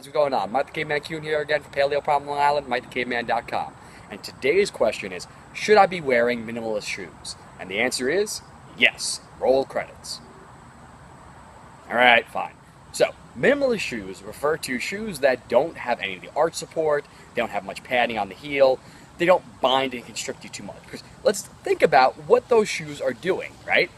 How's it going on? Mike the Caveman Q here again for Paleo Problem Long Island, MikeTheCaveman.com. And today's question is, should I be wearing minimalist shoes? And the answer is, yes. Roll credits. Alright, fine. So, minimalist shoes refer to shoes that don't have any of the arch support, they don't have much padding on the heel, they don't bind and constrict you too much. Because let's think about what those shoes are doing, right?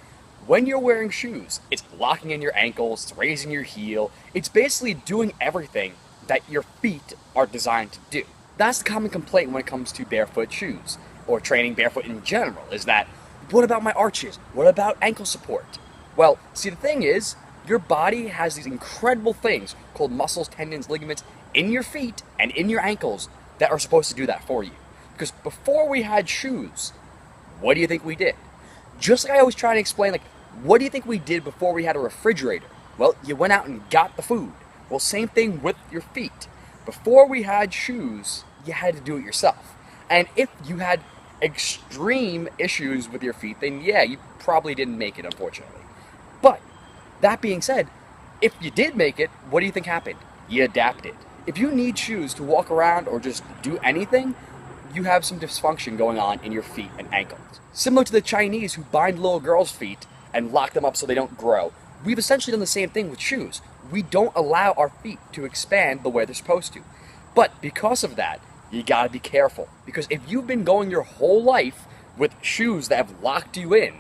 When you're wearing shoes, it's locking in your ankles, it's raising your heel, it's basically doing everything that your feet are designed to do. That's the common complaint when it comes to barefoot shoes, or training barefoot in general, is that, what about my arches? What about ankle support? Well, see, the thing is, your body has these incredible things called muscles, tendons, ligaments in your feet and in your ankles that are supposed to do that for you. Because before we had shoes, what do you think we did? Just like I was trying to explain, like, what do you think we did before we had a refrigerator? Well, you went out and got the food. Well, same thing with your feet. Before we had shoes, you had to do it yourself. And if you had extreme issues with your feet, then yeah, you probably didn't make it, unfortunately. But, that being said, if you did make it, what do you think happened? You adapted. If you need shoes to walk around or just do anything, you have some dysfunction going on in your feet and ankles. Similar to the Chinese who bind little girls' feet and lock them up so they don't grow, we've essentially done the same thing with shoes. We don't allow our feet to expand the way they're supposed to. But because of that, you gotta be careful. Because if you've been going your whole life with shoes that have locked you in,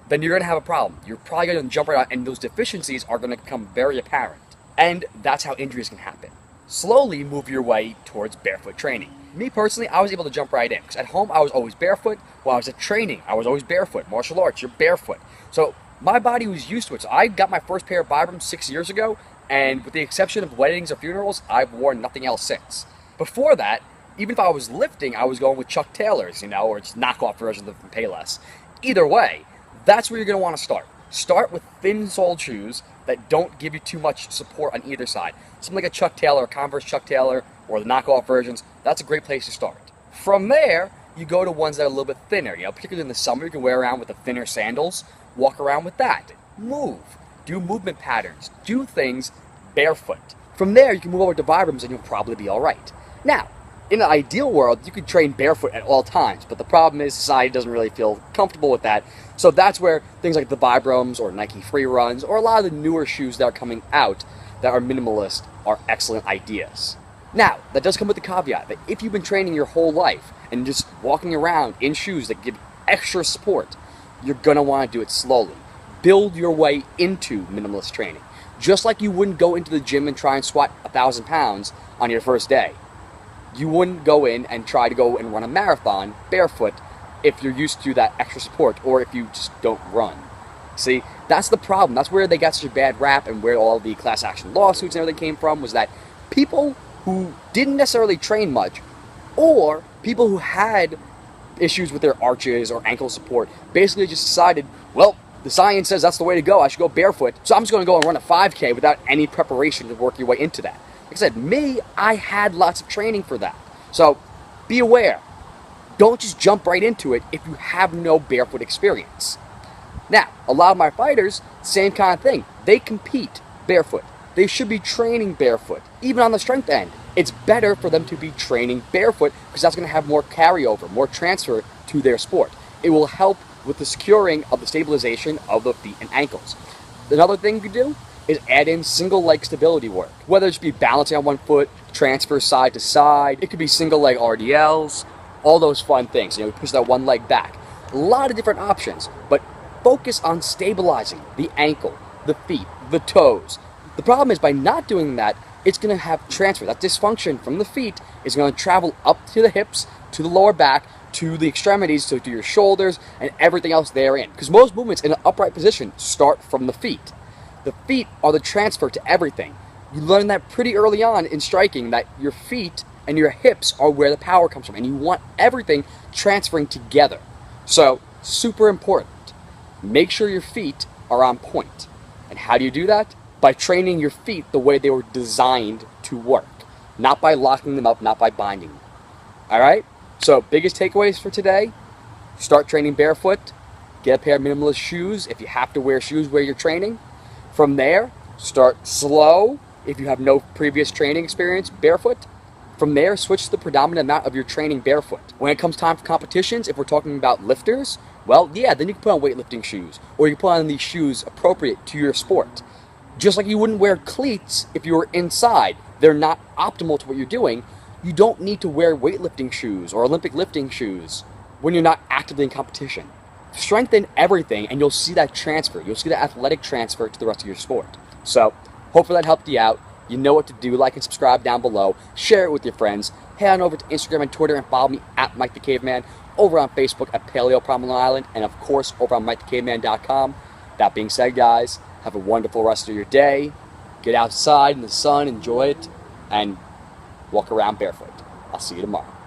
then you're gonna have a problem. You're probably gonna jump right out and those deficiencies are gonna become very apparent. And that's how injuries can happen. Slowly move your way towards barefoot training. Me personally, I was able to jump right in. Because at home, I was always barefoot. While I was at training, I was always barefoot. Martial arts, you're barefoot. So my body was used to it. So I got my first pair of Vibrams 6 years ago, and with the exception of weddings or funerals, I've worn nothing else since. Before that, even if I was lifting, I was going with Chuck Taylors, or just knockoff versions of Payless. Either way, that's where you're going to want to start. Start with thin-soled shoes that don't give you too much support on either side. Something like a Chuck Taylor, a Converse Chuck Taylor, or the knockoff versions. That's a great place to start. From there, you go to ones that are a little bit thinner. Particularly in the summer, you can wear around with the thinner sandals. Walk around with that. Move. Do movement patterns. Do things barefoot. From there, you can move over to Vibrams and you'll probably be alright. Now, in an ideal world, you could train barefoot at all times, but the problem is society doesn't really feel comfortable with that. So that's where things like the Vibrams or Nike Free Runs or a lot of the newer shoes that are coming out that are minimalist are excellent ideas. Now, that does come with the caveat that if you've been training your whole life and just walking around in shoes that give extra support, you're going to want to do it slowly. Build your way into minimalist training. Just like you wouldn't go into the gym and try and squat 1,000 pounds on your first day. You wouldn't go in and try to go and run a marathon barefoot if you're used to that extra support or if you just don't run. See, that's the problem. That's where they got such a bad rap and where all the class action lawsuits and everything came from, was that people who didn't necessarily train much or people who had issues with their arches or ankle support basically just decided, well, the science says that's the way to go. I should go barefoot, so I'm just going to go and run a 5K without any preparation to work your way into that. Like I said, I had lots of training for that. So be aware. Don't just jump right into it if you have no barefoot experience. Now, a lot of my fighters, same kind of thing. They compete barefoot. They should be training barefoot. Even on the strength end, it's better for them to be training barefoot because that's going to have more carryover, more transfer to their sport. It will help with the securing of the stabilization of the feet and ankles. Another thing you can do is add in single leg stability work. Whether it be balancing on one foot, transfer side to side, it could be single leg RDLs, all those fun things. Push that one leg back. A lot of different options, but focus on stabilizing the ankle, the feet, the toes. The problem is by not doing that, it's going to have transfer. That dysfunction from the feet is going to travel up to the hips, to the lower back, to the extremities, so to your shoulders, and everything else therein. Because most movements in an upright position start from the feet. The feet are the transfer to everything. You learn that pretty early on in striking, that your feet and your hips are where the power comes from, and you want everything transferring together. So, super important. Make sure your feet are on point. And how do you do that? By training your feet the way they were designed to work. Not by locking them up, not by binding them. Alright? So, biggest takeaways for today: start training barefoot, get a pair of minimalist shoes if you have to wear shoes where you're training. From there, start slow, if you have no previous training experience, barefoot. From there, switch to the predominant amount of your training barefoot. When it comes time for competitions, if we're talking about lifters, well, yeah, then you can put on weightlifting shoes, or you can put on these shoes appropriate to your sport. Just like you wouldn't wear cleats if you were inside. They're not optimal to what you're doing. You don't need to wear weightlifting shoes or Olympic lifting shoes when you're not actively in competition. Strengthen everything and you'll see that transfer. You'll see that athletic transfer to the rest of your sport. So, hopefully that helped you out. You know what to do. Like and subscribe down below. Share it with your friends. Head on over to Instagram and Twitter and follow me at Mike the Caveman. Over on Facebook at Paleo Problem Long Island. And of course, over on MikeTheCaveman.com. That being said, guys, have a wonderful rest of your day. Get outside in the sun, enjoy it, and walk around barefoot. I'll see you tomorrow.